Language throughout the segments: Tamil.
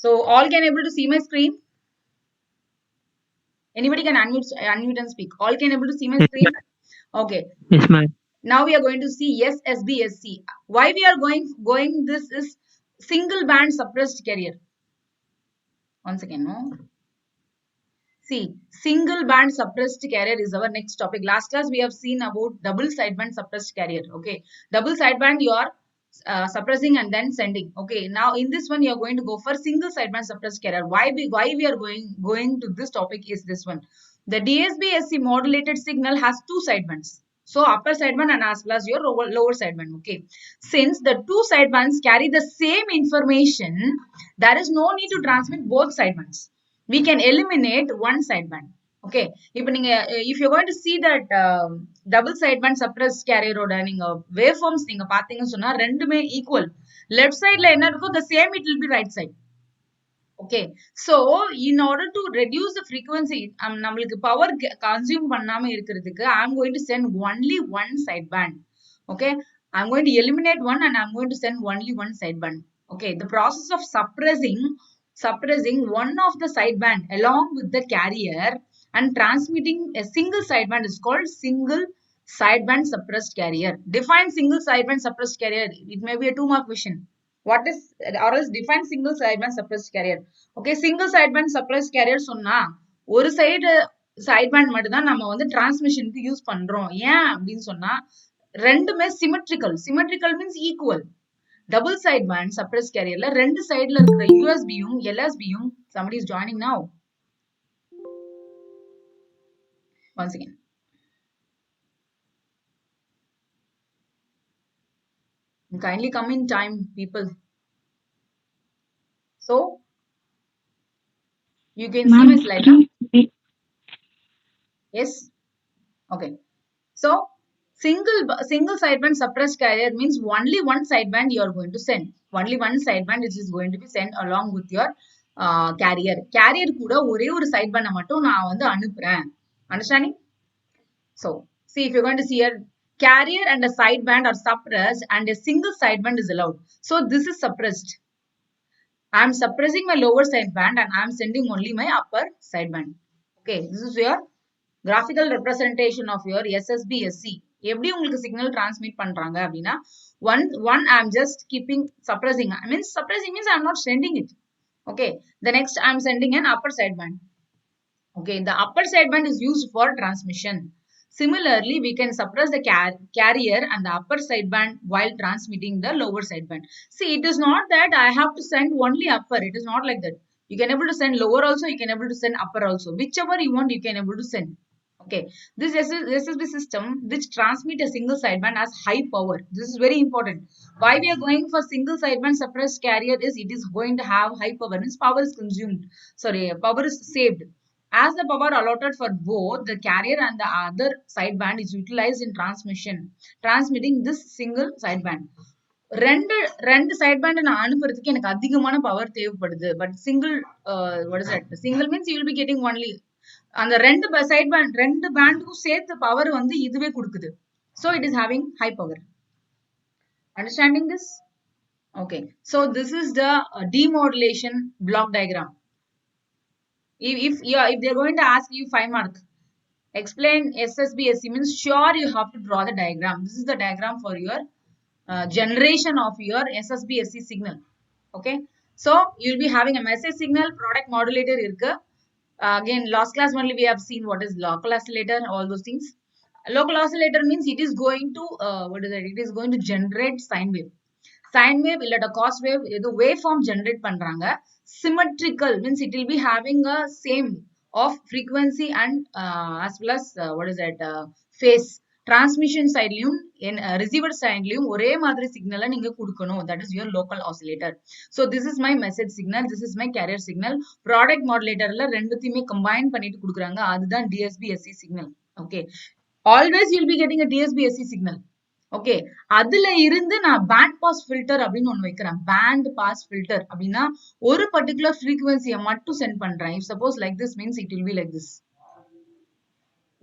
So all can able to see my screen? Anybody can unmute and speak. All can able to see my screen? Okay. Yes, ma'am. Now we are going to see SSBSC. Why we are going this is single band suppressed carrier. Once again, no. See, single band suppressed carrier is our next topic. Last class we have seen about double sideband suppressed carrier. Okay, double sideband you are suppressing and then sending. Okay, now in this one you are going to go for single sideband suppressed carrier. Why we are going to this topic is this one. The DSB-SC modulated signal has two sidebands. So upper sideband and as well as your lower sideband. Okay, since the two sidebands carry the same information, there is no need to transmit both sidebands. We can eliminate one sideband. Okay, if you're going to see that double sideband suppressed carrier ஓட நீங்க waveforms நீங்க பாத்தீங்கன்னு சொன்னா ரெண்டுமே equal. Left sideல என்ன இருக்கோ the same it will be right side. Okay, so in order to reduce the frequency, நம்மளுக்கு power consume பண்ணாம இருக்கிறதுக்கு I'm going to send only one sideband. Okay, I'm going to eliminate one and I'm going to send only one sideband. Okay, the process of suppressing one of the sideband along with the carrier and transmitting a single sideband is called single sideband suppressed carrier. Define single sideband suppressed carrier. It may be a 2-mark question. What is, or else define single sideband suppressed carrier. Okay, single sideband suppressed carrier சொன்னா ஒரு sideband மட்டும் தான் நம்ம வந்து டிரான்ஸ்மிஷனுக்கு யூஸ் பண்றோம். ஏன் அப்படின்னு சொன்னா ரெண்டுமே symmetrical means equal. Double sideband suppressed carrierல ரெண்டு சைடுல இருக்கிற USBயும் LSBயும், somebody is joining now. Once again. Kindly come in time, people. So you can see my slide now. Yes. Okay. So single sideband suppressed carrier means only one sideband you are going to send. Only one sideband which is going to be sent along with your carrier. Carrier கூட ஒரே ஒரு sideband மட்டும் நான் வந்து அனுப்புறேன். Understanding? So see, if you're going to see here, carrier and a sideband are suppressed and a single sideband is allowed. So this is suppressed. I am suppressing my lower sideband and I am sending only my upper sideband. Okay, this is your graphical representation of your SSBSC. எப்படி உங்களுக்கு signal transmit பண்றாங்க அப்படின்னா one I am just keeping suppressing. I mean suppressing means I am not sending it. Okay, the next I am sending an upper sideband. Okay, the upper sideband is used for transmission. Similarly, we can suppress the carrier and the upper sideband while transmitting the lower sideband. See, it is not that I have to send only upper. It is not like that. You can able to send lower also. You can able to send upper also. Whichever you want, you can able to send. Okay, this SSB system which transmit a single sideband has high power. This is very important. Why we are going for single sideband suppressed carrier is it is going to have high power. Means power is consumed. Sorry, power is saved. As the power allotted for both the carrier and the other sideband is utilized in transmitting this single sideband. ரெண்டு sideband நான் அனுப்புறதுக்கு எனக்கு அதிகமான பவர் தேவைப்படுது. But what is that? Single means you will be getting only அந்த ரெண்டு பேண்டுக்கும் சேர்த்து பவர் வந்து இதுவே கொடுக்குது. So it is having high power. Understanding this? Okay. So this is the demodulation block diagram. If they're going to ask you 5 mark, explain SSBSC means sure you have to draw the diagram. This is the diagram for your generation of your SSBSC signal. Okay. So you'll be having a message signal, product modulator irukku. Again, last class only we have seen what is local oscillator, all those things. Local oscillator means it is going to what is it? It is going to generate sine wave. Sine wave illata cos wave edu waveform generate பண்றாங்க. Symmetrical means it will be having a same of frequency and as well as what is that phase. Transmission sideலையும் receiver sideலையும் ஒரே மாதிரி சிக்னலை நீங்க கொடுக்கணும். That is your local oscillator. So this is my message signal. This is my carrier signal. Product modulatorல ரெண்டுத்தையுமே combine பண்ணிட்டு கொடுக்குறாங்க. அதுதான் DSB-SC signal. Okay. Always you'll be getting a DSB-SC signal. Okay, அதுல இருந்து நான் பேண்ட் பாஸ் ஃபில்டர் அப்படின்னு ஒண்ணு வைக்கிறேன். பேண்ட் பாஸ் ஃபில்டர் அப்படின்னா ஒரு பர்டிகுலர் ஃப்ரீக்வன்சியை மட்டும் சென்ட் பண்றேன். If suppose like this means it will be like this.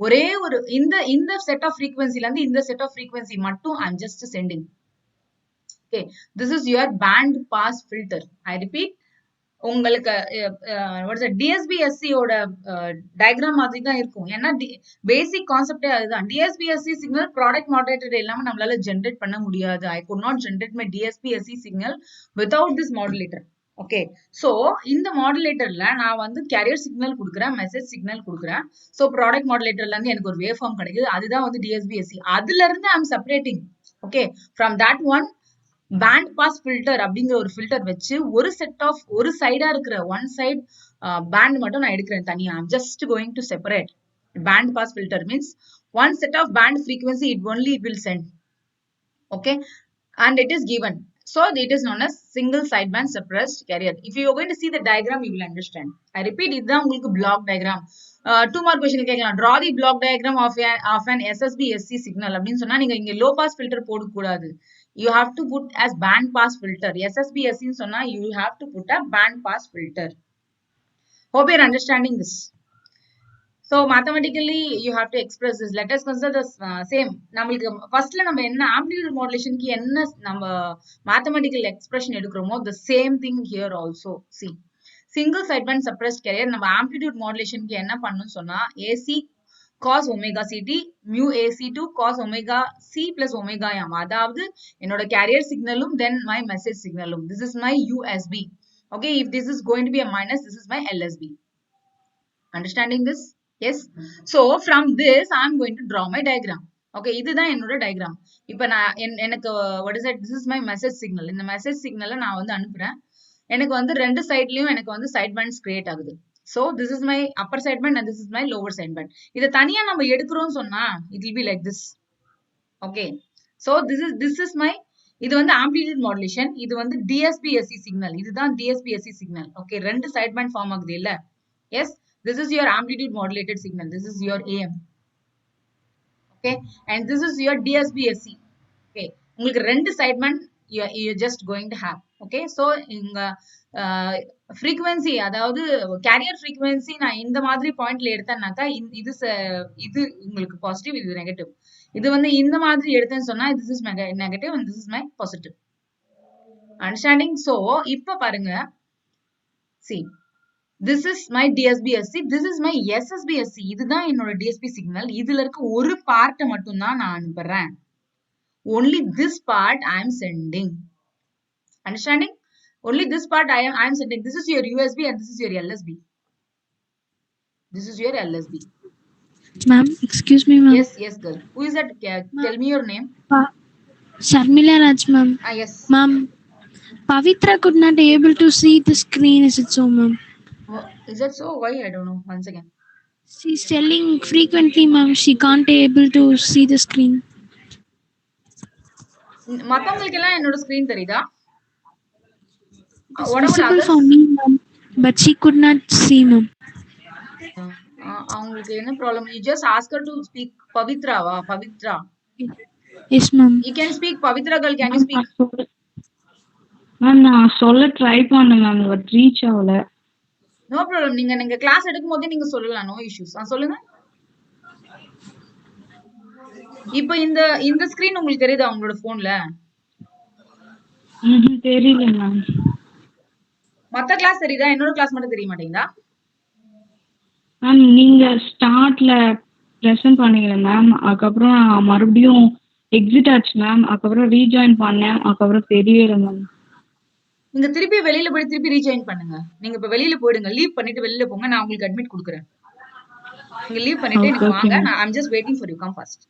ஒரே ஒரு இந்த செட் ஆஃப் ஃப்ரீக்வன்சில இருந்து இந்த செட் ஆஃப் ஃப்ரீக்வன்சி மட்டும் I am just sending. Okay, this is your band pass filter. I repeat, உங்களுக்கு டிஎஸ்பிஎஸ்சியோட டயக்ராம் மாதிரி தான் இருக்கும். ஏன்னா பேசிக் கான்செப்டே அதுதான். டிஎஸ்பிஎஸ்சி சிக்னல் ப்ராடக்ட் மாடரேட்டர் இல்லாம நம்மளால ஜென்ரேட் பண்ண முடியாது. I could not generate my DSBSC signal without this modulator. Okay, so இந்த மாடுலேட்டர்ல நான் வந்து கேரியர் சிக்னல் கொடுக்குறேன், மெசேஜ் சிக்னல் கொடுக்குறேன். சோ ப்ராடக்ட் மாடுலேட்டர்ல இருந்து எனக்கு ஒரு வேவ் ஃபார்ம் கிடைக்குது. அதுதான் வந்து டிஎஸ்பிஎஸ்சி. அதுல இருந்து I am separating. Okay, from that one band pass filter அப்படிங்கிற ஒரு ஃபில்டர் வச்சு ஒரு செட் ஆஃப் ஒரு சைடா இருக்கிற ஒன் சைட் பேண்ட் மட்டும் நான் எடுக்கிறேன் தனியா. I'm just going to separate. Band pass filter means one set of band frequency it only it will send. Okay, and it is given. So it is known as single sideband suppressed carrier. If you are going to see the diagram, you will understand. I repeat, இதுதான் உங்களுக்கு block diagram. 2 mark question கேட்கலாம். Draw the block diagram of an SSB-SC signal அப்படின்னு சொன்னா நீங்க இங்க low pass filter போடக்கூடாது. You have to put as band pass filter. SSB-SC ன்னு சொன்னா you have to put a band pass filter. Hope you are understanding this. So mathematically you have to express this. Let us consider the same. நம்மளுக்கு ஃபர்ஸ்ட்ல நம்ம என்ன ஆம்ப்ளிட்யூட் மாடுலேஷனுக்கு என்ன நம்ம mathematical expression எடுக்கிறோமோ the same thing here also. See, single sideband suppressed carrier நம்ம ஆம்ப்ளிட்யூட் மாடுலேஷனுக்கு என்ன பண்ணனும் சொன்னா AC cos omega ct mu AC2 cos omega c plus omega m. அதாவது என்னோட carrier signalum then my message signalum. This is my USB. Okay, if this is going to be a minus, this is my LSB. Understanding this? Yes. So from this I am going to draw my diagram. Okay, இதுதான் என்னோட diagram. இப்போ நான் எனக்கு what is it? This is my message signal. இந்த message signal நான் வந்து அனுப்புறேன். எனக்கு வந்து ரெண்டு சைட்லயும் எனக்கு வந்து side bands create ஆகுது. So this is my upper sideband and this is my lower sideband. இத தனியா நம்ம எடுக்கிறோம்னு சொன்னா it will be like this. Okay. So this is my இது வந்து amplitude modulation. இது வந்து DSP-SC signal. இதுதான் DSP-SC signal. Okay, ரெண்டு sideband form ஆகுது இல்ல? Yes. This is your amplitude modulated signal. This is your AM. Okay, and this is your DSB-SC. Okay, உங்களுக்கு ரெண்டு sideband you're just going to have. Okay, so இங்க frequency அதாவது carrier frequency நான் இந்த மாதிரி பாயிண்ட்ல எடுத்தேன்னாக்கா இது உங்களுக்கு பாசிட்டிவ், இது நெகட்டிவ். இது வந்து இந்த மாதிரி எடுத்தேன்னு சொன்னா this is negative and this is my positive. Understanding? So இப்ப பாருங்க, see, this is my DSB-SC, this is my SSB-SC. இதுதான் என்னோட DSP signal. இதுல இருக்க ஒரு பார்ட் மட்டும் தான் நான் அனுப்புறேன். Only this part I am sending. Understanding? Only this part I am sending. This is your USB and this is your LSB. This is your LSB. Ma'am, excuse me, ma'am. Yes, girl. Who is that? Tell me your name. Sharmila Raj, ma'am. Yes. Ma'am, Pavitra could not able to see the screen. Is it so, ma'am? Is that so? Why? I don't know. Once again. She's telling frequently, ma'am. She can't able to see the screen. மத்தவங்களுக்கு எல்லாம் என்னோட screen தெரியுதா? Visible for me, ma'am. But she could not see, ma'am. அவங்களுக்கு என்ன problem? You just ask her to speak. பவித்ராவா? Pavithra. Yes, ma'am. You can speak. Pavitra girl, can you speak? Ma'am நான் சொல்ல ட்ரை பண்ணேன் மேம், பட் ரீச் ஆகல. No problem. நீங்க கிளாஸ் எடுக்கும் போதே நீங்க சொல்லலாம். No issues. சொல்லுங்க. இப்போ இந்த ஸ்கிரீன் உங்களுக்கு தெரியுதா உங்களோட போன்ல? தெரியல மேம். மத்த கிளாஸ் தெரியுதா? என்னோட கிளாஸ் மட்டும் தெரிய மாட்டேங்குதா? மேம் நீங்க ஸ்டார்ட்ல பிரசன்ட் பண்ணீங்க மேம், அதுக்கப்புறம் மறுபடியும் எக்ஸிட் ஆச்சு மேம், அதுக்கப்புறம் ரீஜாயின் பண்ணேன், அதுக்கப்புறம் தெரியல மேம். நீங்க திருப்பி வெளியில போய் திருப்பி ரீஜாயின் பண்ணுங்க. நீங்க இப்ப வெளியில போயிடுங்க, லீவ் பண்ணிட்டு வெளியில போங்க. நான் உங்களுக்கு அட்மிட் கொடுக்குறேன். நீங்க லீவ் பண்ணிட்டு எனக்கு வாங்க. I am just waiting for you. Come fast.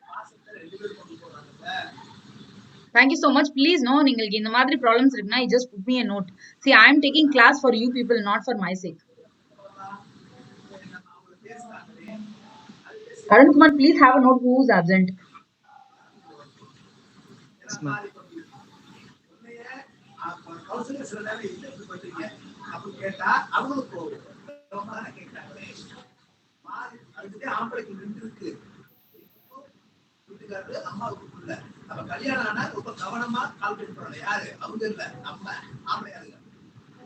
Thank you so much. Please no, நீங்களுக்கு இந்த மாதிரி ப்ராப்ளம்ஸ் இருக்குனா just put me a note. See, I am taking class for you people, not for my sake. Arun Kumar, please have a note who is absent. Yes, ma'am.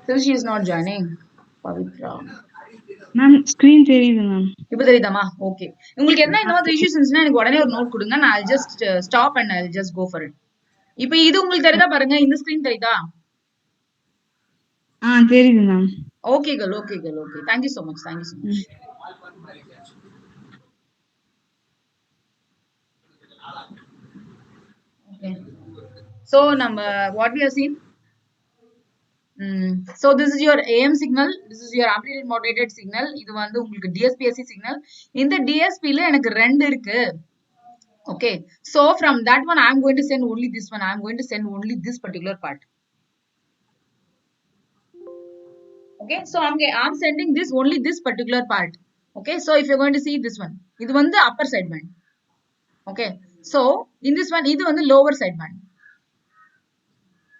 So she is not joining. Pavitra. Ma'am screen தெரியுது மேம். இப்போ தெரியுதாமா? ஓகே. உங்களுக்கு என்ன இந்த மாதிரி இஷ்யூஸ் இருந்துச்சுன்னா எனக்கு உடனே ஒரு நோட் கொடுங்க. நான் I'll just stop and I'll just go for it. இப்போ இது உங்களுக்கு தெரியுதா பாருங்க. இந்த ஸ்கிரீன் தெரியுதா? தெரியுது ma'am. Okay, girl. Okay, girl. Okay. Thank you so much. Thank you so much. Okay. So, number what we have seen. So this is your AM signal. This is your amplitude modulated signal. இது வந்து உங்களுக்கு DSPSC signal. இந்த DSP ல எனக்கு ரெண்டு இருக்கு. Okay. So from that one, I'm going to send only this one. I'm going to send only this particular part. Okay. So I'm sending this only this particular part. Okay. So if you're going to see this one, இது வந்து upper sideband. Okay. So in this one, இது வந்து lower sideband.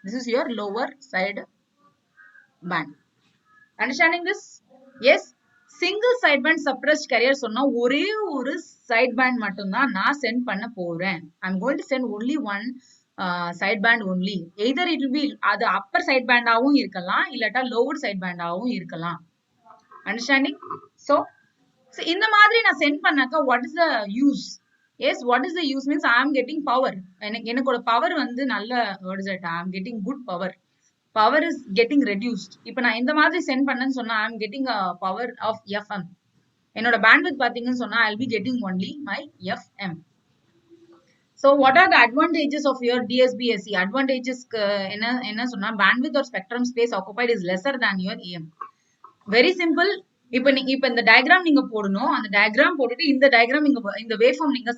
This is your lower side band. Understanding this? Yes. Single side band suppressed carrier சொன்னா ஒரே ஒரு சைட் பேண்ட் மட்டும்தான் நான் சென்ட் பண்ண போறேன். I'm going to send only one side band only. Either it will be அது அப்பர் சைட் பேண்டாவும் இருக்கலாம், இல்லாட்டா லோவர் சைட் பேண்டாவும் இருக்கலாம். அண்டர்ஸ்டாண்டிங்? ஸோ இந்த மாதிரி நான் சென்ட் பண்ணாக்கா what is the use? Yes, what is the use means I am getting power. எனக்கோட power வந்து நல்ல what is that I am getting good power. Power is getting reduced. இப்போ நான் இந்த மாதிரி சென்ட் பண்ணேன்னு சொன்னா I am getting a power of FM. என்னோட பேண்ட்வித் பாத்தீங்கன்னு சொன்னா I'll be getting only my FM. So what are the advantages of your DSBSC? Advantages என்ன சொன்னா bandwidth or spectrum space occupied is lesser than your AM. Very simple. இப்போ இந்த டயக்ராம் நீங்க போடணும். அந்த டயக்ராம் போட்டுட்டு இந்த டயக்ராம் இந்த வேவ் ஃபார்ம் நீங்க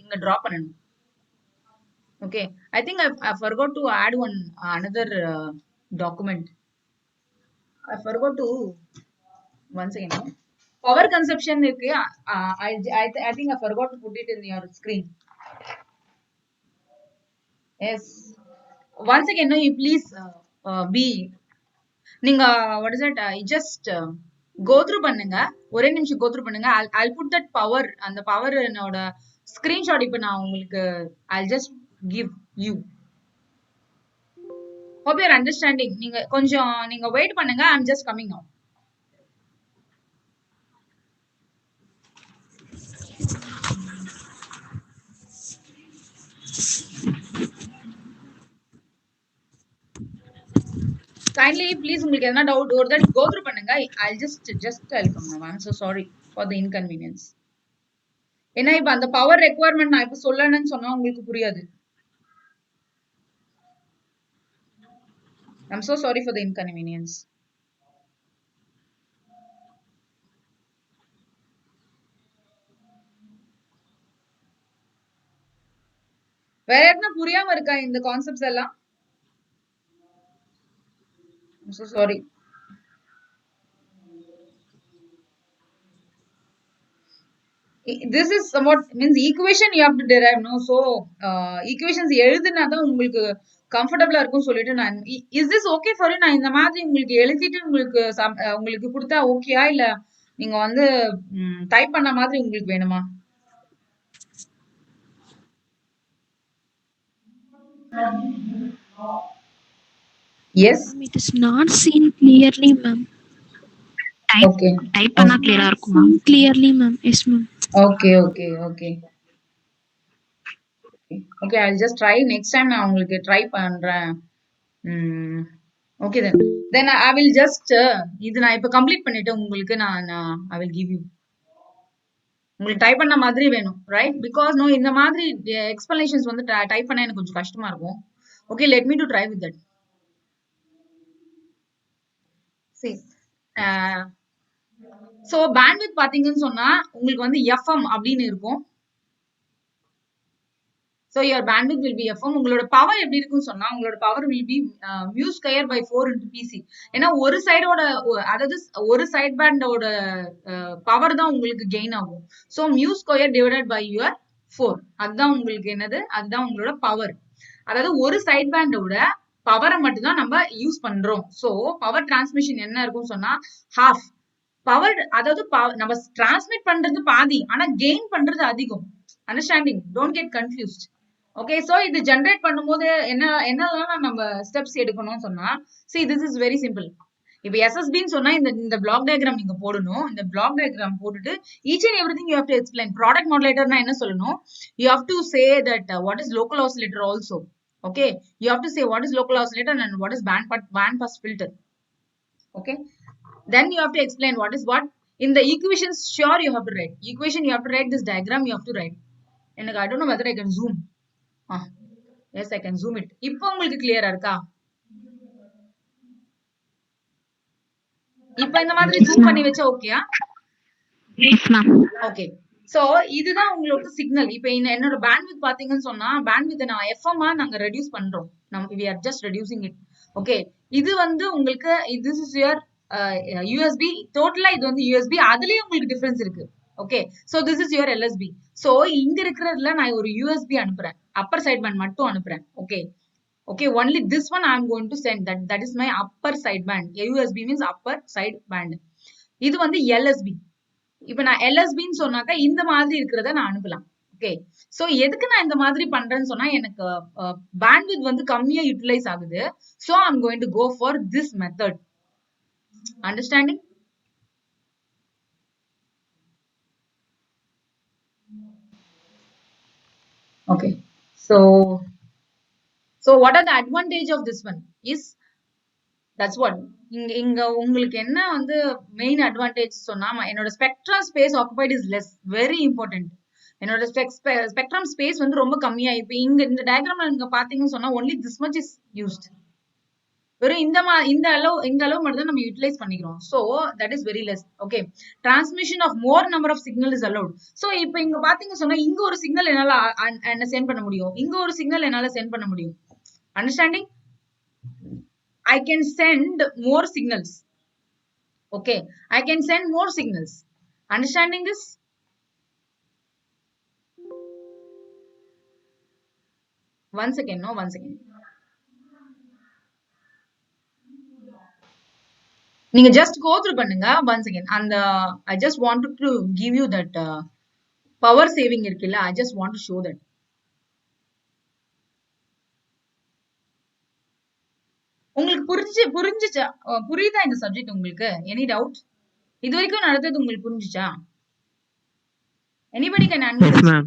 இங்க டிரா பண்ணணும். Okay, I think I forgot to add another document. I forgot to once again. Power consumption இருக்கு. I think I forgot to put it in your screen. Yes. Once again, no, you please be. நீங்க what is it? Just go through பண்ணுங்க. ஒரே நிமிஷம் go through பண்ணுங்க. I'll put that power. அந்த power என்னோட screenshot இப்போ நான் உங்களுக்கு I'll just give you. Hope you're understanding. நீங்க கொஞ்சம் நீங்க wait பண்ணுங்க. I'm just coming now. Kindly please உங்களுக்கு எதனா டவுட் ஒரு தடவை go through பண்ணுங்க. I'll I'll come now. I'm so sorry for the inconvenience. ஏன்னா இப்ப அந்த பவர் ரெக்குவயர்மெண்ட் நான் இப்ப சொல்லணும்னு சொன்னா உங்களுக்கு புரியாது. I'm so sorry for the inconvenience. வேற என்ன புரியாம இருக்கா இந்த கான்செப்ட்ஸ் எல்லாம்? I'm so sorry. This is somewhat means equation you have to derive, no? So equations எழுதுனா தான் உங்களுக்கு கம்ஃபர்டபிளா இருக்கும் சொல்லிட்டு நான் is this okay for you? நான் இந்த மாதிரி உங்களுக்கு எழுதிட்டு உங்களுக்கு கொடுத்தா ஓகேயா இல்ல நீங்க வந்து டைப் பண்ண மாதிரி உங்களுக்கு வேணுமா? Yes. It is not seen clearly, ma'am. Okay. Type பண்ணா clear-ஆ இருக்குமா? Clearly, ma'am. Yes, ma'am. Okay. Okay, I'll just try. Next time நான் உங்களுக்கு ட்ரை பண்றேன். Okay then I will just இது நான் இப்ப கம்ப்ளீட் பண்ணிட்டு உங்களுக்கு நான் I will give you. உங்களுக்கு டைப் பண்ண மாதிரி வேணும், ரைட்? பிகாஸ் நோ இந்த மாதிரி எக்ஸ்பிளனேஷன்ஸ் வந்து டைப் பண்ண எனக்கு கொஞ்சம் கஷ்டமா இருக்கும். Okay, let me to try with that. சரி, ஸோ பேண்ட்வித் பாத்தீங்கன்னு சொன்னா உங்களுக்கு வந்து எஃப்எம் அப்படின்னு இருக்கும். So your bandwidth will be FM. உங்களோட பவர் எப்படி இருக்குன்னு சொன்னா உங்களோட power will be mu square by 4 into PC. ஏன்னா ஒரு சைடோட அதாவது ஒரு சைட் பேண்டோட பவர் தான் உங்களுக்கு கெயின் ஆகும். So mu square divided by your 4. அதுதான் உங்களுக்கு என்னது? அதுதான் உங்களோட பவர். அதாவது ஒரு சைட் பேண்டோட பவரை மட்டும் தான் நம்ம யூஸ் பண்றோம். ஸோ பவர் டிரான்ஸ்மிஷன் என்ன இருக்கும்னு சொன்னா ஹாஃப் பவர், அதாவது நம்ம டிரான்ஸ்மிட் பண்றது பாதி, ஆனா கெயின் பண்றது அதிகம். Understanding? Don't get confused. Okay, so இது ஜெனரேட் பண்ணும்போது என்னெல்லாம் நம்ம ஸ்டெப்ஸ் எடுக்கணும்னு சொன்னா see this is very simple. இப்போ SSBன்னு சொன்னா இந்த பிளாக் டயக்ராம் நீங்க போடணும். இந்த பிளாக் டயக்ராம் போட்டுட்டு each and everything you have to explain. Product மாடுலேட்டர்னா என்ன சொல்லணும்? You have to say that what is local oscillator also. Okay, you have to say what is local oscillator and what is band pass filter. Okay, Then you have to explain what is what. In the equations, sure you have to write. Equation, you have to write this diagram, you have to write. And I don't know whether I can zoom. Yes, I can zoom it. இப்போ உங்களுக்கு clear இருக்கா? இப்போ இந்த மாதிரி zoom பண்ணி வச்சா ஓகேயா? Yes, ma'am. ஓகே. சோ இதுதான் உங்களோட சிக்னல். இப்போ என்னோட பேண்ட்வித் பாத்தீங்கன்னு சொன்னா பேண்ட்வித் நான் FM நாங்க ரெடியூஸ் பண்றோம். we are just reducing it. Okay. இது வந்து உங்களுக்கு this is your USB. டோட்டலா இது வந்து USB. அதுலயே உங்களுக்கு டிஃபரன்ஸ் இருக்கு. Okay. So this is your LSB. So இங்க இருக்கிறதுல நான் ஒரு USB அனுப்புறேன். அப்பர் சைட் பேண்ட் மட்டும் அனுப்புறேன். Okay. Okay, only this one I am going to send. That is my upper side band. USB means upper side band. இது வந்து LSB. இப்போ நான் LSBன்னு சொன்னாக்கா இந்த மாதிரி இருக்கிறத நான் அனுப்பலாம். ஓகே. சோ எதுக்கு நான் இந்த மாதிரி பண்றேன்னு சொன்னா எனக்கு பேண்ட்வித் வந்து கம்மியா யூட்டிலைஸ் ஆகுது. So I am going to go for this method. Understanding? Okay. So what are the advantage of this one is that's what இங்க உங்களுக்கு என்ன வந்து மெயின் அட்வான்டேஜ் சொன்னா என்னோட spectrum space occupied is less very important. என்னோட ஸ்பெக்ட்ரம் ஸ்பேஸ் வந்து ரொம்ப கம்மியா இப்ப இங்க இந்த டயக்ராம்ல நீங்க பாத்தீங்கன்னு சொன்னா only this much is used. வெறும் இந்த அளவு மட்டும் தான் நம்ம யூட்டிலைஸ் பண்ணிக்கிறோம். So that is very less. Okay. Transmission of more number of signal is allowed. So இப்போ இங்க பாத்தீங்க சொன்னா இங்க ஒரு சிக்னல் என்னால என்ன சென்ட் பண்ண முடியும், இங்க ஒரு சிக்னல் என்னால சென்ட் பண்ண முடியும். Understanding? I can send more signals. Okay, I can send more signals. Understanding this? One second. நீங்க just go through பண்ணுங்க. Once again, and I just wanted to give you that power saving இருக்குல்ல, I just want to show that. உங்களுக்கு புரியுதா இந்த சப்ஜெக்ட் உங்களுக்கு? Any doubt? இது வரைக்கும் நடந்தது உங்களுக்கு புரிஞ்சுச்சா? Anybody can unmute? Yes, ma'am.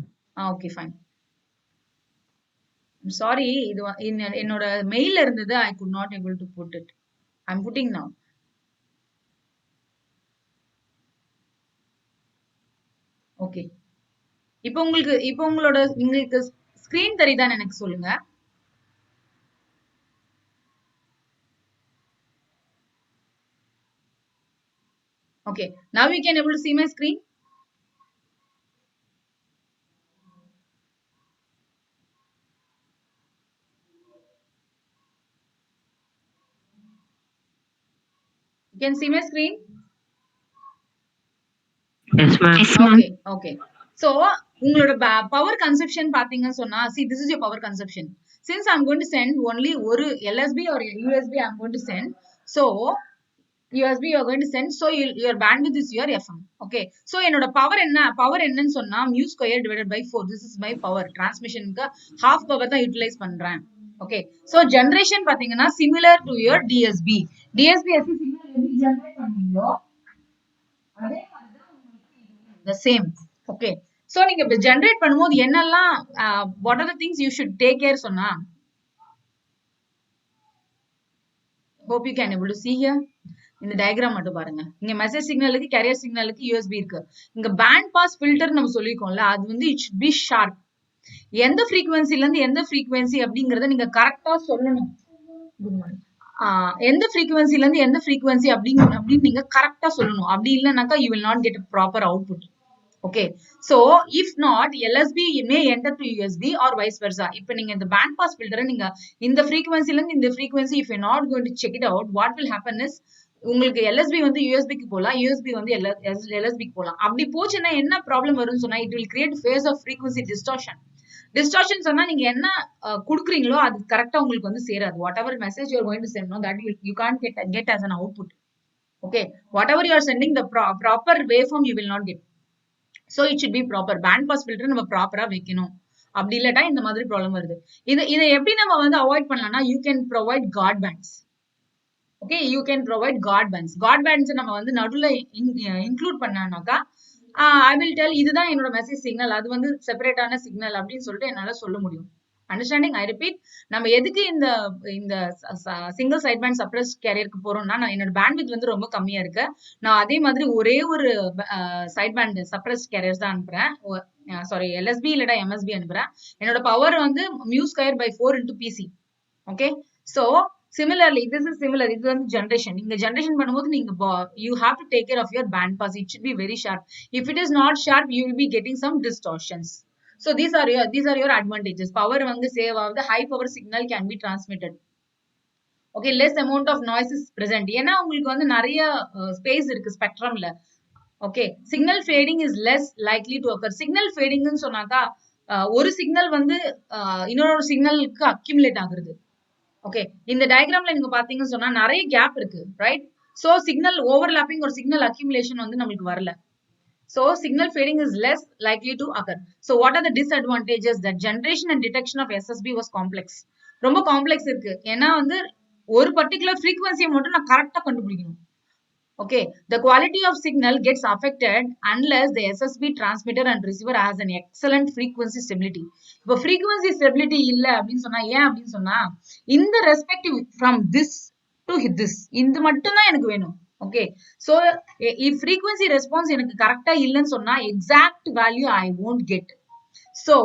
Okay, fine. I'm sorry, இது என்னோட மெயில்ல இருந்தது. I could not able to put it. I'm putting now. Okay. இப்போ உங்களுக்கு ஸ்கிரீன் தெரியுதான்னு எனக்கு சொல்லுங்க. Okay, now you can able to see my screen. You can see my screen. Yes, ma'am. Okay. So உங்களோட பவர் கன்சப்ஷன் பாத்தீங்கன்னு சொன்னா see this is your power consumption. Since I'm going to send only ஒரு LSB or USB I'm going to send. So USB you are going to send. So your bandwidth is your FM. Okay. So என்னோட பவர் என்னன்னு சொன்னா mu square divided by 4. This is my power. Transmissionக்கு half power தான் யூட்டிலைஸ் பண்றேன். Okay. So generation பாத்தீங்கன்னா similar to your DSB. DSB as signal எப்படி ஜெனரேட் பண்ணீங்களோ அதே மாதிரி தான் உங்களுக்கு the same. Okay. So நீங்க இப்ப ஜெனரேட் பண்ணும்போது என்னெல்லாம் what are the things you should take care சொன்னா hope you can able to see here. இந்த டயக்ராம் மட்டும் பாருங்க. இங்க மெசேஜ் சிக்னலுக்கு கேரியர் சிக்னலுக்கு USB இருக்கு. இங்க பேண்ட் பாஸ் ஃபில்டர் நம்ம சொல்லிருக்கோம்ல, அது வந்து இட் ஷுட் பி ஷார்ப். எந்த ஃப்ரீக்வன்சில இருந்து எந்த ஃப்ரீக்வன்சி அப்படிங்கறத நீங்க கரெக்டா சொல்லணும். எந்த ஃப்ரீக்வன்சில இருந்து எந்த ஃப்ரீக்வன்சி அப்படின்னு நீங்க கரெக்டா சொல்லணும். அப்படி இல்லைனாக்கா you will not get a proper output. Okay, so if not LSB may enter to USB or vice versa. இப்ப நீங்க இந்த band pass filter நீங்க இந்த frequency ல இருந்து இந்த frequency if you're not going to check it out, what will happen is உங்களுக்கு LSB வந்து USB க்கு போலாம், USB வந்து LSB க்கு போலாம். அப்படி போச்சுன்னா என்ன ப்ராப்ளம் வரும்னு சொன்னா it will create phase of frequency distortion. Distortion சொன்னா நீங்க என்ன குடுக்குறீங்களோ அது கரெக்ட்டா உங்களுக்கு வந்து சேராது. whatever message you are going to send, no, that you can't get as an output. Okay, whatever you are sending the proper waveform you will not get. So it should be proper. Band pass filter நம்ம ப்ராப்பரா வைக்கணும். அப்படி இல்லட்டா இந்த மாதிரி ப்ராப்ளம் வருது. இதை எப்படி நம்ம வந்து அவாய்ட் பண்ணலாம்னா you can provide guard bands. Okay, you can provide guard bands. Guard bands நம்ம வந்து நடுவுல இன்க்ளூட் பண்ணானாக்கா I will tell இதுதான் என்னோட மெசேஜ் சிக்னல், அது வந்து செப்பரேட்டான சிக்னல் அப்படின்னு சொல்லிட்டு என்னால சொல்ல முடியும். அண்டர்ஸ்டாண்டிங்? ஐ ரிப்பீட், நம்ம எதுக்கு இந்த இந்த சிங்கிள் சைட் பேண்ட் சப்ரஸ் கேரியருக்கு போறோம்னா, நான் என்னோட பேண்ட்வித் வந்து ரொம்ப கம்மியா இருக்கு. நான் அதே மாதிரி ஒரே ஒரு சைட் பேண்ட் சப்ரஸ் கேரியர்ஸ் தான் அனுப்புறேன். சாரி, எல்எஸ்பி இல்லடா எம்எஸ்பி அனுப்புறேன். என்னோட பவர் வந்து mu square by 4 into PC. Okay, so similarly this is similar. இது வந்து ஜெனரேஷன். நீங்க ஜெனரேஷன் பண்ணும்போது நீங்க you have to take care of your band pass. It should be very sharp. If it is not sharp, you will be getting some distortions. So these are your advantages. Power வந்து சேவ் ஆகுது. High power signal can be transmitted. Okay, less amount of noise is present. ஏன்னா உங்களுக்கு வந்து நிறைய ஸ்பேஸ் இருக்கு ஸ்பெக்ட்ரம்ல. Okay, signal fading is less likely to occur. Signal ஃபேடிங்னு சொன்னாக்கா ஒரு சிக்னல் வந்து இன்னொரு சிக்னலுக்கு அக்யூமுலேட் ஆகுறது. ஓகே, இந்த டயக்ராம்ல நீங்க பாத்தீங்கன்னு சொன்னா நிறைய கேப் இருக்கு, ரைட்? சோ சிக்னல் ஓவர்லாப்பிங் ஒரு சிக்னல் அக்யூமுலேஷன் வந்து நமக்கு வரல. So signal fading is less likely to occur. So what are the disadvantages? That generation and detection of SSB was complex. ரொம்ப காம்ப்ளெக்ஸ் இருக்கு. ஏன்னா வந்து ஒரு பர்டிகுலர் ஃப்ரீக்வன்சியை மட்டும் நான் கரெக்டா கண்டுபிடிக்கணும். Okay, the quality of signal gets affected unless the SSB transmitter and receiver has an excellent frequency stability. இப்போ frequency stability இல்ல அப்படின்னு சொன்னா ஏன் அப்படின்னு சொன்னா இந்த respective from this to this இது மட்டும் தான் எனக்கு வேணும். Okay, so if frequency response எனக்கு கரெக்டா இல்லன்னு சொன்னா exact value I won't get. So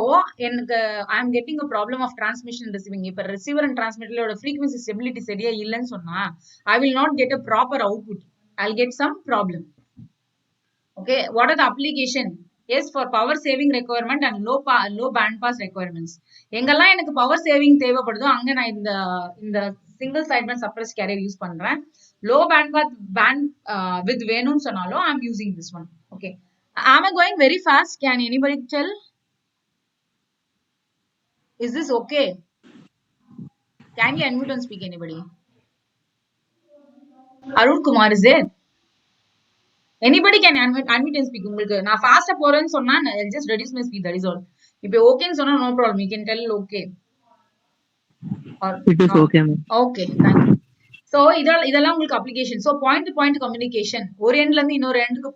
எனக்கு I am getting a problem of transmission and receiving. இப்ப receiver and transmitterோட frequency stability சரியா இல்லன்னு சொன்னா I will not get a proper output. I'll get some problem. Okay, what are the application? Yes, for power saving requirement and low band pass requirements. எங்கெல்லாம் எனக்கு power saving தேவைப்படுதோ அங்க நான் இந்த single sideband suppressed carrier use பண்றேன். Low band width வேணும்னு சொன்னாலும் I'm using this one. Okay, am I going very fast? Can anybody tell? Is this okay? Can you unmute and speak, anybody? Arun Kumar, is there? Anybody can unmute and speak. உங்களுக்கு நான் ஃபாஸ்டா போறேன்னு சொன்னா I'll just reduce my speed, that is all. இப்போ ஓகேன்னு சொன்னா no problem, you can tell okay. Or it is okay, ma'am. Okay, thank you. So இதெல்லாம் உங்களுக்கு application. So point to point communication, ஒரு எண்ட்ல இருந்து இன்னொரு எண்டுக்கு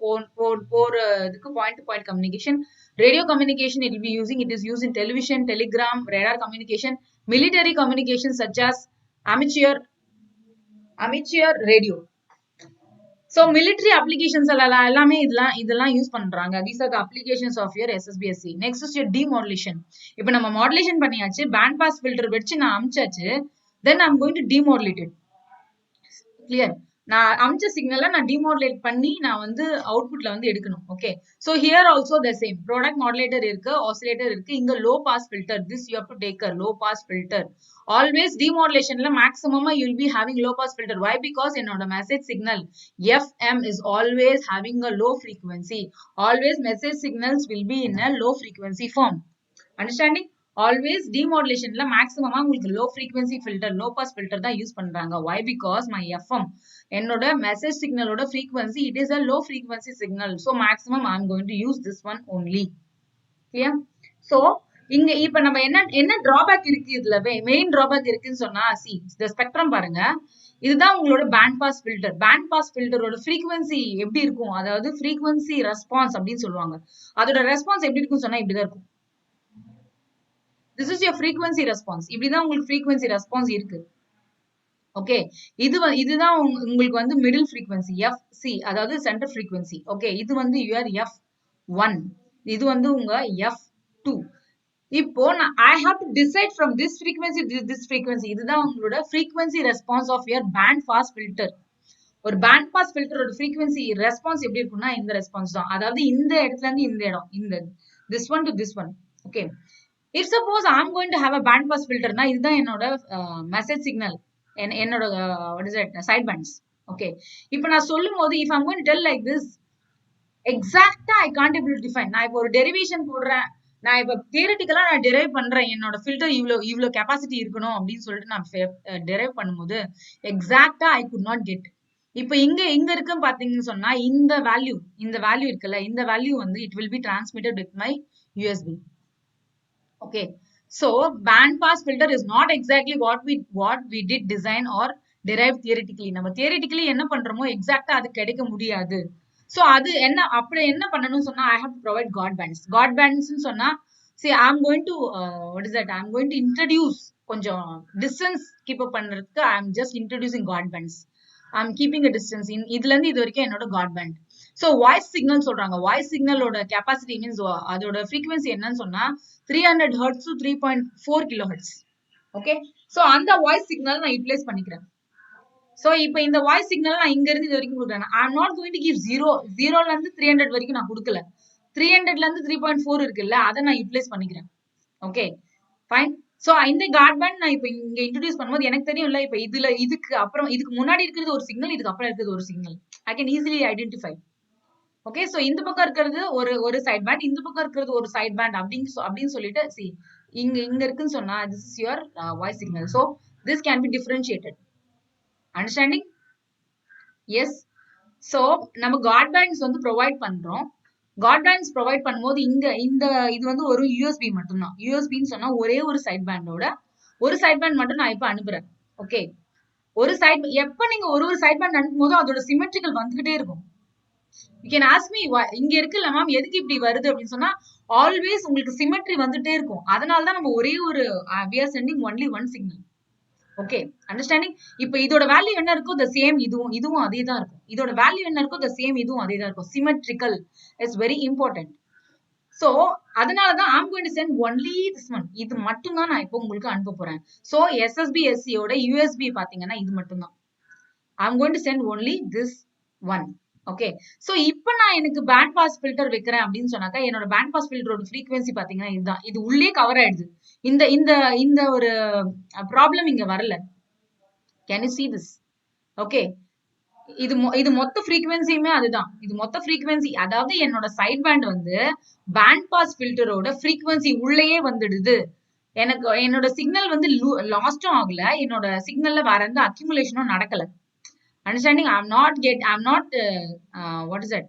போறதுக்கு point to point communication. Radio communication it will be using, it is used in television, telegram, radar communication, military communication such as amateur radio. So military applications எல்லாமே இதெல்லாம் யூஸ் பண்றாங்க. These are the applications of your SSBSC. Next is your demodulation. இப்போ நம்ம மாடுலேஷன் பண்ணியாச்சு, பேண்ட் பாஸ் ஃபில்டர் வச்சு நான் அமிச்சாச்சு, then I'm going to demodulate it. Clear? நான் அமிச்ச சிக்னலை நான் டிமாடுலேட் பண்ணி நான் வந்து அவுட்புட்ல வந்து எடுக்கணும். Okay, so here also the same. Product modulator இருக்கு, ஆசிலேட்டர் இருக்கு, இங்க low pass filter. This you have to take care, low pass filter. Always டிமாடுலேஷன்ல மேக்ஸிமமா you will be having low pass filter. Why? Because என்னோட message signal FM is always having a low frequency. Always message signals will be in a low frequency form. Understanding? Always demodulationல மேக்ஸிமமா உங்களுக்கு low frequency filter, low pass filter தான் யூஸ் பண்றாங்க. Why? Because my FM, என்னோட message சிக்னலோட frequency, it is a low frequency signal. So maximum I am going to use this one only. Clear? So இங்க இப்ப நம்ம என்ன drawback இருக்கு, இதுல மெயின் drawback இருக்குன்னு சொன்னா see the spectrum பாருங்க. இதுதான் உங்களோட band pass filter. Band pass ஃபில்டரோட frequency எப்படி இருக்கும், அதாவது frequency response அப்படின்னு சொல்லுவாங்க. அதோட ரெஸ்பான்ஸ் எப்படி இருக்குன்னு சொன்னா இப்படிதான் இருக்கும். This is your frequency response. இப்படிதான் உங்களுக்கு frequency response இருக்கு. ஓகே, இதுதான் உங்களுக்கு வந்து மிடில் frequency FC, அதாவது சென்டர் frequency. ஓகே, இது வந்து your F1, இது வந்து உங்க F2. இப்போ I have to decide from this frequency to this frequency. இதுதான் உங்களோட frequency response of your band pass filter. ஒரு பேண்ட் பாஸ் ஃபில்டரோட frequency response எப்படி இருக்கும்னா இந்த ரெஸ்பான்ஸ் தான். அதாவது இந்த இடத்துல இருந்து இந்த இடம், இந்த this one to this one. Okay, if suppose I am going to have a band pass filter na இதுதான் என்னோட மெசேஜ் சிக்னல், என்னோட what is it side bands. okay, இப்போ நான் சொல்லும்போது if I am going to tell like this exact I can't able to define. நான் இப்போ ஒரு டெரிவேஷன் போடுறேன், நான் இப்போ தியரிட்டிக்கலா நான் டெரைவ் பண்றேன் என்னோட ஃபில்டர் இவ்ளோ கெபாசிட்டி இருக்கணும் அப்படின்னு சொல்லிட்டு நான் டெரைவ் பண்ணும்போது எக்ஸாக்ட்டா I could not get. இப்போ இங்க இருக்கு பாத்தீங்கன்னு சொன்னா இந்த வேல்யூ இருக்குல்ல, இந்த வேல்யூ வந்து it will be transmitted with my USB. Okay, so band pass filter is not exactly what we did design or derive theoretically. நம்ம theoretically என்ன பண்றோமோ எக்ஸாக்ட்டா அது கிடைக்க முடியாது. சோ அது அப்படி என்ன பண்ணணும்னு சொன்னா I have to provide God bands. God bands னு சொன்னா see I'm going to what is that, I'm going to introduce கொஞ்சம் distance keep up பண்றதுக்கு I'm just introducing guard bands. I'm keeping a distance in இதுல இருந்து இது வரைக்கும் என்னோட guard band. So voice signal சொல்றாங்க. voice signal ஓட capacity means அதோட frequency என்னன்னு சொன்னா 300 hertz to 3.4 kilohertz. okay, so அந்த voice signal நான் utilize பண்ணிக்கிறேன். so இப்போ இந்த voice signal நான் இங்க இருந்து இது வரைக்கும் கொடுக்குறேன். I'm not going to give 0 ல இருந்து 300 வரைக்கும் நான் கொடுக்கல. 300 ல இருந்து 3.4 இருக்குல்ல, அதை நான் யூட்டிலைஸ் பண்ணிக்கிறேன். Okay fine. சோ இந்த கார்ட் பேண்ட் நான் இப்போ இங்க இன்ட்ரோடியூஸ் பண்ணும்போது எனக்கு தெரியும் இல்ல, இப்போ இதுல இதுக்கு அப்புறம் இதுக்கு முன்னாடி இருக்கிறது ஒரு சிக்னல், இதுக்கு அப்புறம் இருக்கிறது ஒரு signal. I can easily identify. Okay, so இந்த பக்கம் இருக்கிறது ஒரு சைட் பேண்ட், இந்த பக்கம் இருக்கிறது ஒரு சைட் பேண்ட் அப்படின்னு சொல்லிட்டு see இங்க இருக்குன்னு சொன்னா this is your voice signal. so this can be differentiated. understanding? yes. so நம்ம கார்ட் பேண்ட்ஸ் வந்து ப்ரொவைட் பண்றோம். கார்ட் பேண்ட்ஸ் ப்ரொவைட் பண்ணும்போது இது வந்து ஒரு யூஎஸ்பி மட்டும்தான். யூஎஸ்பின்னு சொன்னா ஒரே ஒரு சைட் பேண்டோட ஒரு சைட் பேண்ட் மட்டும் நான் இப்ப அனுப்புறேன். ஓகே, ஒரு சைட் எப்ப நீங்க ஒரு சைட் பேண்ட் அனுப்பும் போது அதோட சிமெட்ரிக்கல் வந்துகிட்டே இருக்கும். யூ கேன் ஆஸ்க் மீ இங்க இருக்குல்ல மேம் எதுக்கு இப்படி வருது அப்படின்னு சொன்னா ஆல்வேஸ் உங்களுக்கு சிமெட்ரி வந்துட்டே இருக்கும். அதனாலதான் நம்ம ஒரே ஒரு we are sending only one signal. Okay, understanding? இப்ப இதோட வேல்யூ என்ன இருக்கோ the same இதுவும் அதே தான் இருக்கும். இதோட வேல்யூ என்ன இருக்கோ the same இதுவும் அதே தான் இருக்கும். Symmetrical is very important. So அதனாலதான் I'm going to send only this one. இது மட்டும் தான் நான் இப்போ உங்களுக்கு அனுப்ப போறேன். சோ SSB SC ஓட USB பாத்தீங்கன்னா இது மட்டும் தான். I'm going to send only this one. Okay, so இப்போ நான் எனக்கு பேண்ட் பாஸ் ஃபில்டர் வைக்கிறேன் அப்படின்னு சொன்னாக்கா என்னோட பேண்ட் பாஸ் ஃபில்டரோட ஃப்ரீக்வன்சி பாத்தீங்கன்னா இதுதான். இது உள்ளே கவர் ஆயிடுது. இந்த இந்த இந்த ஒரு ப்ராப்ளம் இங்க வரல. Can you see this? Okay, இது மொத்த ஃப்ரீக்வன்சியுமே அதுதான். இது மொத்த ஃப்ரீக்வன்சி, அதாவது என்னோட சைட் பேண்ட் வந்து பேண்ட் பாஸ் ஃபில்டரோட ஃப்ரீக்வன்சி உள்ளேயே வந்துடுது. எனக்கு என்னோட சிக்னல் வந்து லாஸ்டும் ஆகல, என்னோட சிக்னல்ல வேற எந்த அக்யூமுலேஷனும் நடக்கல. understanding? I'm not what is that,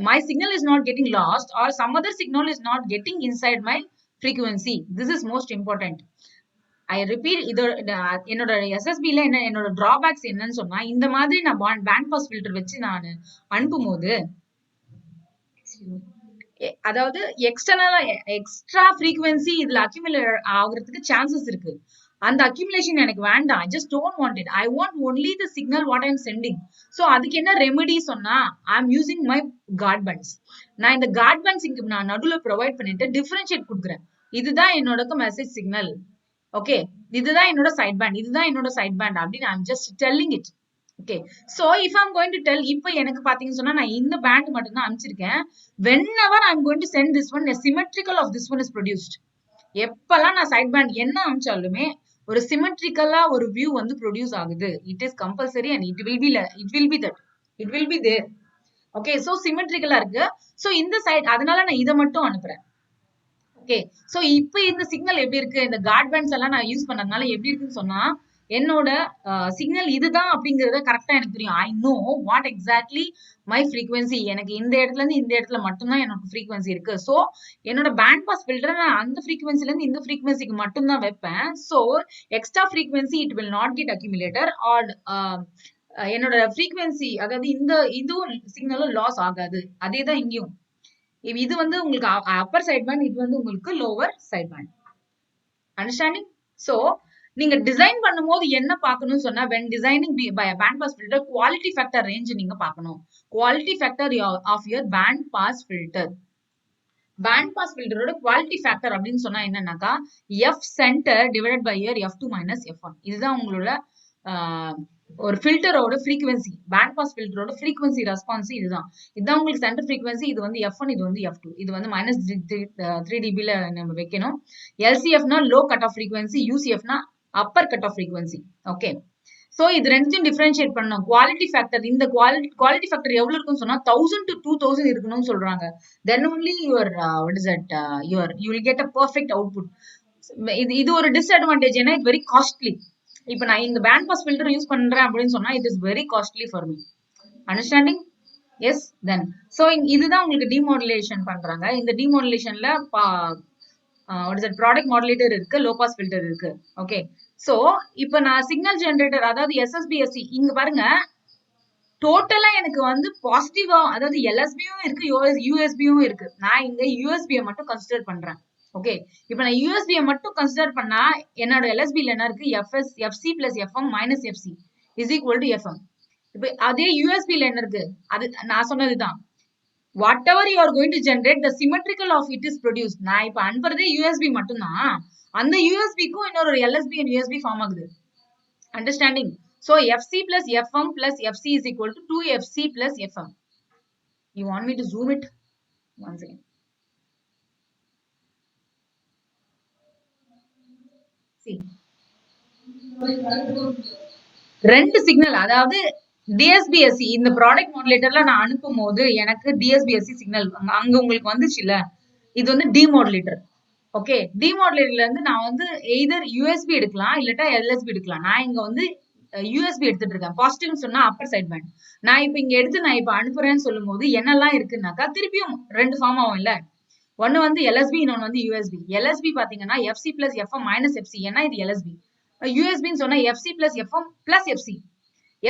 my signal is not getting lost or some other signal is not getting inside my frequency. this is most important. I repeat, என்னோட SSB ல என்னோட டிராபேக்ஸ் என்னன்னு சொன்னா இந்த மாதிரி நான் பேண்ட் பாஸ் ஃபில்டர் வச்சு நான் அனுப்பும் போது அதாவது எக்ஸ்ட்ரா ஃப்ரீக்வன்சி இதுல அக்யூமுலேட் ஆகுறதுக்கு சான்சஸ் இருக்கு. அந்த அக்யூமுலேஷன் எனக்கு வேண்டாம். I just don't want it. I want only the signal what I am sending. so அதுக்கு என்ன ரெமெடி சொன்னா I am using my guard bands. நான் இந்த guard bands இங்க நான் நடுவுல ப்ரொவைட் பண்ணிட்டு டிஃபரன்ஷியேட் கொடுக்குறேன். இதுதான் என்னோட மெசேஜ் சிக்னல். ஓகே, இதுதான் என்னோட சைட் பேண்ட், இதுதான் என்னோட சைட் பேண்ட் அப்படின்னு I'm just telling it. Okay, so if I'm going to tell, இப்போ எனக்கு பாத்தீங்கன்னு சொன்னா நான் இந்த பேண்ட் மட்டும் தான் அனுப்பிச்சிருக்கேன். whenever I'm going to send this one, a symmetrical of this one is produced. எப்பெல்லாம் நான் சைட் பேண்ட் என்ன அனுப்பிச்சாலுமே ஒரு சிமெட்ரிக்கலா ஒரு வியூ வந்து ப்ரொடியூஸ் ஆகுது. It is compulsory and it will be there. Okay, so சிமெட்ரிக்கலா இருக்கு. சோ இந்த சைட் அதனால நான் இதை மட்டும் அனுப்புறேன். ஓகே, சோ இப்போ இந்த சிக்னல் எப்படி இருக்கு, இந்த கார்ட் பேண்ட்ஸ் எல்லாம் நான் யூஸ் பண்ணதுனால எப்படி இருக்குன்னு சொன்னா என்னோட சிக்னல் இதுதான் அப்படிங்கறத கரெக்டா எனக்கு தெரியும். I know what exactly my frequency. எனக்கு இந்த இடத்துல இருந்து இந்த இடத்துல மட்டும்தான் எனக்கு ஃப்ரீக்வன்சி இருக்கு. சோ என்னோட பேண்ட் பாஸ் ஃபில்டர் நான் அந்த ஃப்ரீக்வன்சில இருந்து இந்த ஃப்ரீக்வன்சிக்கு மட்டும் தான் வைப்பேன். So extra frequency it will not get accumulator or என்னோட ஃப்ரீக்வன்சி அதாவது இதுவும் சிக்னலும் லாஸ் ஆகாது. அதே தான் இங்கேயும். இது வந்து உங்களுக்கு அப்பர் சைட் பேண்ட், இது வந்து உங்களுக்கு lower side band. Understanding? So நீங்க டிசைன் பண்ணும்போது என்ன பார்க்கணும்னு சொன்னா when designing by a band pass filter quality factor range நீங்க பார்க்கணும். quality factor of your band pass filter. band pass filter ஓட quality factor அப்படின்னு சொன்னா என்னன்னாக்கா f center divided by your f2 minus f1. இதுதான் உங்களோட ஒரு ஃபில்டரோட ஃப்ரீக்வன்சி. பேண்ட் பாஸ் ஃபில்டரோட ஃப்ரீக்வன்சி ரெஸ்பான்ஸ் இதுதான். இதுதான் உங்களுக்கு சென்டர் ஃப்ரீக்வன்சி. இது வந்து f1, இது வந்து f2. இது வந்து -3 dB ல நம்ம வைக்கணும். LCFனா லோ கட் ஆஃப் ஃப்ரீக்வன்சி, UCFனா upper cut off frequency. Okay, so இது ரெண்டையும் டிஃபரன்ஷியேட் பண்ணணும். குவாலிட்டி ஃபேக்டர், இந்த குவாலிட்டி ஃபேக்டர் எவ்வளவு இருக்குன்னு சொன்னா 1000 to 2000 இருக்கணும்னு சொல்றாங்க. then only your what is that you will get a perfect output. இது ஒரு டிஸ்அட்வான்டேஜ். ஏன்னா இது வெரி காஸ்ட்லி. இப்போ நான் இந்த பேண்ட் பாஸ் ஃபில்டர் யூஸ் பண்றேன் அப்படின்னு சொன்னா it is very costly for me. Understanding? Yes. Then so இதுதான் உங்களுக்கு டிமாடுலேஷன் பண்றாங்க. இந்த டிமாடுலேஷன்ல what is that product modulator இருக்கு, லோ பாஸ் ஃபில்டர் இருக்கு. ஓகே, சோ இப்போ நான் சிக்னல் ஜெனரேட்டர் அதாவது SSB SC இங்க பாருங்க டோட்டலா எனக்கு வந்து பாசிட்டிவா அதாவது LSB-யும் இருக்கு, USB-யும் இருக்கு. நான் இங்க USB-யை மட்டும் கன்சிடர் பண்றேன். ஓகே, இப்போ நான் யூஎஸ்பி மட்டும் கன்சிடர் பண்ணா என்னோட எல்எஸ்பில என்ன இருக்கு? FC plus FM minus FC is equal to FM. இப்போ அதே யூஎஸ்பில என்ன இருக்கு? அது நான் சொன்னதுதான். whatever you are going to generate, the symmetrical of it is produced. நான் இப்ப அனுப்புறதே யூஎஸ்பி மட்டும்தான். அந்த யூஎஸ்பிக்கும் இன்னொரு எல்எஸ்பி அண்ட் யூஎஸ்பி ஃபார்ம் ஆகுது. Understanding? So fc plus fm plus fc is equal to 2fc plus fm. You want me to zoom it? Once again. See. ரெண்டு சிக்னல், அதாவது டிஎஸ்பிஎஸ்சி இந்த ப்ராடக்ட் மாடுலேட்டர்ல நான் அனுப்பும் போது எனக்கு டிஎஸ்பிஎஸ்சி சிக்னல் அங்க உங்களுக்கு வந்துச்சுல, இது வந்து டிமாடுலேட்டர். ஓகே, டிமாடுலேட்டர்ல இருந்து நான் வந்து எய்தர் யூஎஸ்பி எடுக்கலாம் இல்லட்டா எல்எஸ்பி எடுக்கலாம். நான் இங்க வந்து யூஎஸ்பி எடுத்துட்டு இருக்கேன். பாசிட்டிவ் சொன்னா அப்பர் சைட் பேண்ட். நான் இப்ப இங்க எடுத்து நான் இப்ப அனுப்புறேன்னு சொல்லும் போது என்னெல்லாம் இருக்குன்னாக்கா திருப்பியும் ரெண்டு ஃபார்ம் ஆகும் இல்ல. ஒன்னு வந்து எல்எஸ்பி, இன்னொன்னு வந்து யூஎஸ்பி. எல்எஸ்பி பாத்தீங்கன்னா FC plus FM minus FC, ஏன்னா இது எல்எஸ்பி. யூஎஸ்பின்னு சொன்னா FC plus FM plus FC.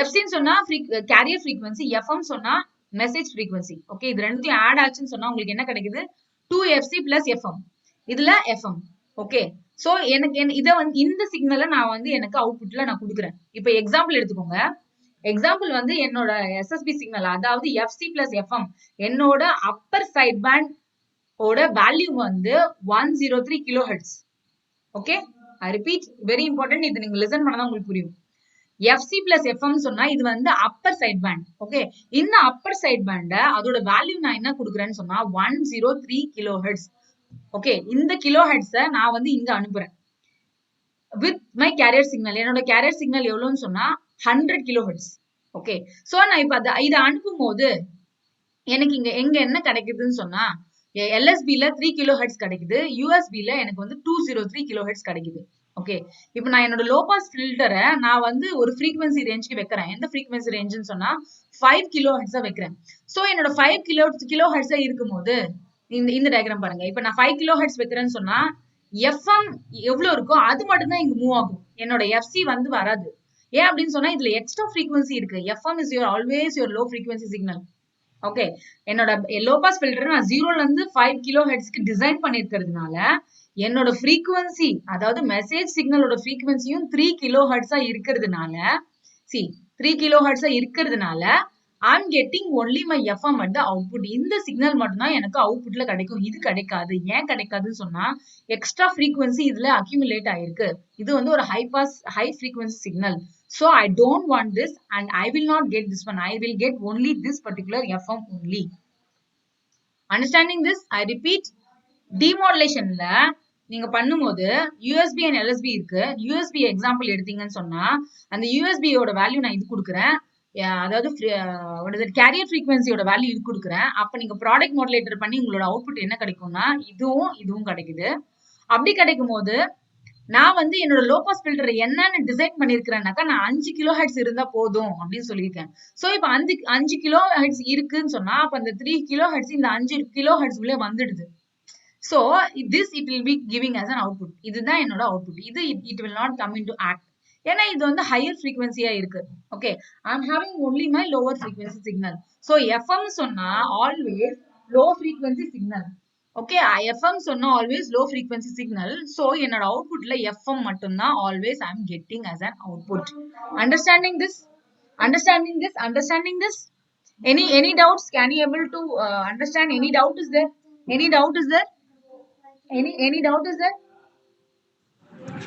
எஃப்சின்னு சொன்னா கேரியர் ஃப்ரீக்வன்சி, எஃப்எம் சொன்னா மெசேஜ் ஃப்ரீக்வன்சி. ஓகே, இது ரெண்டுத்தையும் ஆட் ஆச்சுன்னு சொன்னா உங்களுக்கு என்ன கிடைக்குது? 2fc plus FM. இதுல எஃப்எம். ஓகே, சோ எனக்கு இத வந்து இந்த சிக்னலை நான் வந்து எனக்கு அவுட்புட்ல நான் கொடுக்குறேன். இப்ப எக்ஸாம்பிள் எடுத்துக்கோங்க. எக்ஸாம்பிள் வந்து என்னோட எஸ்எஸ்பி சிக்னல், அதாவது எஃப்சி பிளஸ் எஃப்எம், என்னோட அப்பர் சைட் பேண்ட் ஓட வேல்யூ வந்து 103 kilo hertz. Okay, I repeat, very important. இது நீங்க லிசன் பண்ணா உங்களுக்கு புரியும். எஃப்சி பிளஸ் எஃப்எம் சொன்னா இது வந்து அப்பர் சைட் பேண்ட். ஓகே, இந்த அப்பர் சைட் பேண்ட அதோட வேல்யூ நான் என்ன கொடுக்குறேன்னு சொன்னா 103 கிலோ ஹெர்ட்ஸ். ஓகே, இந்த கிலோ ஹெர்ட்ஸ நான் வந்து இங்க அனுப்புறேன் வித் மை கேரியர் சிக்னல். என்னோட கேரியர் சிக்னல் எவ்வளவுன்னு சொன்னா 100 கிலோ ஹெர்ட்ஸ். ஓகே, சோ நான் இப்ப இதை அனுப்பும் போது எனக்கு இங்க எங்க என்ன கிடைக்குதுன்னு சொன்னா எல்எஸ்பில 3 கிலோ ஹெர்ட்ஸ் கிடைக்குது, யூஎஸ்பில எனக்கு வந்து 203 கிலோ ஹெர்ட்ஸ் கிடைக்குது. ஓகே, இப்போ நான் என்னோட லோ பாஸ் ஃபில்டரை நான் வந்து ஒரு ஃப்ரீக்வன்சி ரேஞ்சுக்கு வைக்கிறேன். எந்த ஃப்ரீக்வன்சி ரேஞ்சுன்னு சொன்னா 5 கிலோ ஹெர்ட்ஸா வைக்கிறேன். சோ என்னோட 5 கிலோ ஹெர்ட்ஸா இருக்கும்போது இந்த டயக்ராம் பாருங்க. இப்ப நான் 5 கிலோ ஹெர்ட்ஸ் வைக்கிறேன்னு சொன்னா எஃப்எம் எவ்வளவு இருக்கோ அது மட்டும் தான் இங்க மூவ் ஆகும். என்னோட எஃப்சி வந்து வராது. ஏன் அப்படின்னு சொன்னா இதுல எக்ஸ்ட்ரா ஃப்ரீக்வன்சி இருக்கு. FM is your always your low frequency signal. Okay, என்னோட லோ பாஸ் ஃபில்டர் நான் 0ல இருந்து 5 கிலோ ஹெர்ட்ஸ்க்கு டிசைன் பண்ணிருக்கிறதுனால என்னோட ஃப்ரீக்வன்சி, அதாவது மெசேஜ் சிக்னலோட ஃப்ரீக்வன்சியும் 3 கிலோ ஹெர்ட்ஸா இருக்கிறதுனால, 3 கிலோ ஹெர்ட்ஸா இருக்கிறதுனால I'm getting only my FM at the output. இந்த சிக்னல் மட்டும் தான் எனக்கு அவுட்புட்ல கிடைக்கும். இது கிடைக்காது. ஏன் கிடைக்காதுன்னு சொன்னா எக்ஸ்ட்ரா ஃப்ரீக்வன்சி இதுல அக்யூமுலேட் ஆயிருக்கு. இது வந்து ஒரு high frequency signal. So I don't want this and I will not get this one. I will get only this particular FM only. Understanding this? I repeat, demodulationல நீங்க பண்ணும்போது யூஎஸ்பி அண்ட் எல்எஸ்பி இருக்கு. யூஎஸ்பி எக்ஸாம்பிள் எடுத்தீங்கன்னு சொன்னா அந்த யூஎஸ்பியோட வேல்யூ நான் இது கொடுக்குறேன், அதாவது கேரியர் ஃப்ரீக்வன்சியோட வேல்யூ இது கொடுக்குறேன். அப்ப நீங்க ப்ராடக்ட் மாடுலேட்டர் பண்ணி உங்களோட அவுட்புட் என்ன கிடைக்கும்னா இதுவும் கிடைக்குது. அப்படி கிடைக்கும் போது நான் வந்து என்னோட லோ பாஸ் ஃபில்டர் என்னன்னு டிசைன் பண்ணிருக்கிறேன்னாக்கா நான் 5 கிலோ ஹெர்ட்ஸ் இருந்தா போதும் அப்படின்னு சொல்லியிருக்கேன். சோ இப்ப 5 கிலோ ஹெர்ட்ஸ் இருக்குன்னு சொன்னா அப்ப அந்த 3 கிலோ ஹெர்ட்ஸ் இந்த 5 கிலோ ஹெர்ட்ஸ் உள்ள வந்துடுது. So this it will be giving as an output. இதுதான் என்னோட அவுட்புட். இது it will not come into act. ஏன்னா இது வந்து ஹையர் ஃப்ரீக்வன்சியா இருக்கு. Okay, I am having only my lower frequency signal. So FM சொன்னா always low frequency signal. Okay, FM சொன்னா always low frequency signal. So என்னோட அவுட்புட்ல FM மட்டும் தான் always I am getting as an output. Understanding this? Understanding this? Understanding this? Any doubts? Can you able to understand? Any doubt is there? Any doubt is there? Any doubt is there?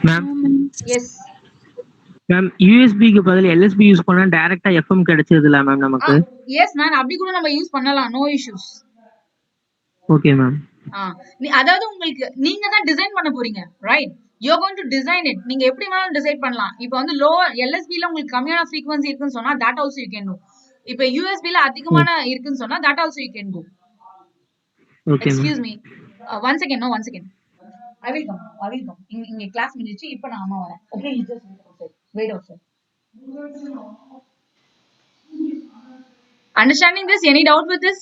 Ma'am. Yes. Ma'am, USB க்கு பதிலா LSB யூஸ் பண்ணா டைரக்டா FM கிடைச்சதுல மேம் நமக்கு? Yes man, அப்படி கூட நம்ம யூஸ் பண்ணலாம், no issues. Okay ma'am. அதாவது உங்களுக்கு நீங்க தான் டிசைன் பண்ண போறீங்க, right? You are going to design it. நீங்க எப்படி வேணாலும் டிசைன் பண்ணலாம். இப்போ வந்து லோ LSB ல உங்களுக்கு கம்மியான frequency இருக்குன்னு சொன்னா that also you can do. இப்போ USB ல அதிகமான இருக்குன்னு சொன்னா that also you can do. Okay. Excuse me. One second. I will come. இங்க கிளாஸ் முடிஞ்சிச்சு. இப்போ நான் அம்மா வரேன். Okay, you just wait outside. Understanding this? Any doubt with this?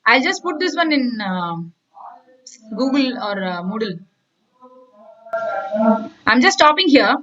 I'll just put this one in Google or Moodle. I'm just stopping here.